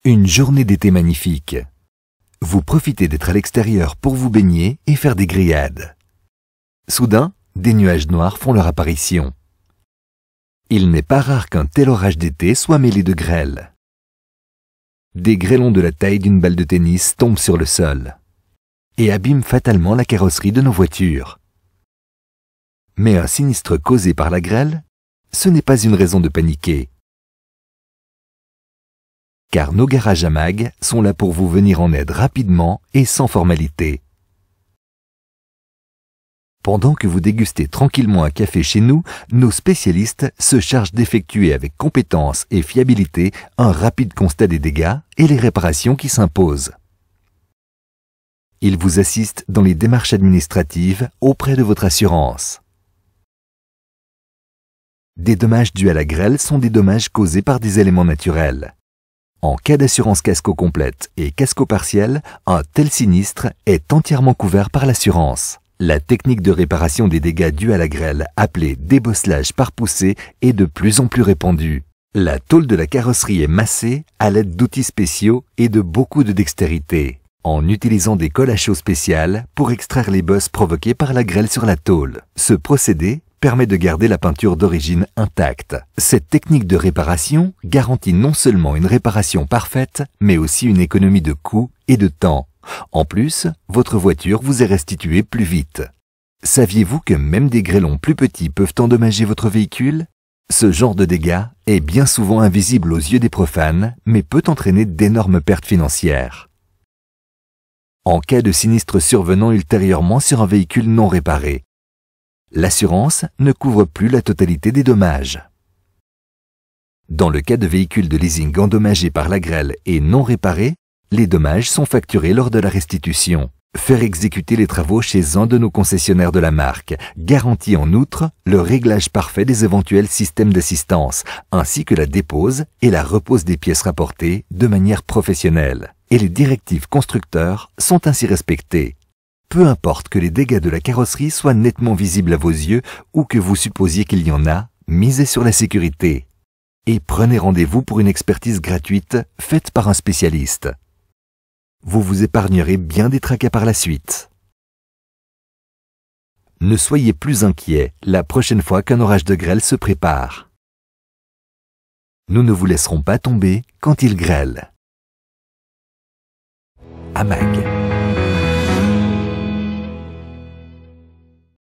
Une journée d'été magnifique. Vous profitez d'être à l'extérieur pour vous baigner et faire des grillades. Soudain, des nuages noirs font leur apparition. Il n'est pas rare qu'un tel orage d'été soit mêlé de grêle. Des grêlons de la taille d'une balle de tennis tombent sur le sol et abîment fatalement la carrosserie de nos voitures. Mais un sinistre causé par la grêle, ce n'est pas une raison de paniquer. Car nos garages à mag sont là pour vous venir en aide rapidement et sans formalité. Pendant que vous dégustez tranquillement un café chez nous, nos spécialistes se chargent d'effectuer avec compétence et fiabilité un rapide constat des dégâts et les réparations qui s'imposent. Ils vous assistent dans les démarches administratives auprès de votre assurance. Des dommages dus à la grêle sont des dommages causés par des éléments naturels. En cas d'assurance casco complète et casco partiel, un tel sinistre est entièrement couvert par l'assurance. La technique de réparation des dégâts dus à la grêle, appelée débosselage par poussée, est de plus en plus répandue. La tôle de la carrosserie est massée à l'aide d'outils spéciaux et de beaucoup de dextérité, en utilisant des colles à chaud spéciales pour extraire les bosses provoquées par la grêle sur la tôle. Ce procédé permet de garder la peinture d'origine intacte. Cette technique de réparation garantit non seulement une réparation parfaite, mais aussi une économie de coûts et de temps. En plus, votre voiture vous est restituée plus vite. Saviez-vous que même des grêlons plus petits peuvent endommager votre véhicule? Ce genre de dégâts est bien souvent invisible aux yeux des profanes, mais peut entraîner d'énormes pertes financières. En cas de sinistre survenant ultérieurement sur un véhicule non réparé, l'assurance ne couvre plus la totalité des dommages. Dans le cas de véhicules de leasing endommagés par la grêle et non réparés, les dommages sont facturés lors de la restitution. Faire exécuter les travaux chez un de nos concessionnaires de la marque garantit en outre le réglage parfait des éventuels systèmes d'assistance, ainsi que la dépose et la repose des pièces rapportées de manière professionnelle. Et les directives constructeurs sont ainsi respectées. Peu importe que les dégâts de la carrosserie soient nettement visibles à vos yeux ou que vous supposiez qu'il y en a, misez sur la sécurité. Et prenez rendez-vous pour une expertise gratuite faite par un spécialiste. Vous vous épargnerez bien des tracas par la suite. Ne soyez plus inquiets la prochaine fois qu'un orage de grêle se prépare. Nous ne vous laisserons pas tomber quand il grêle. AMAG.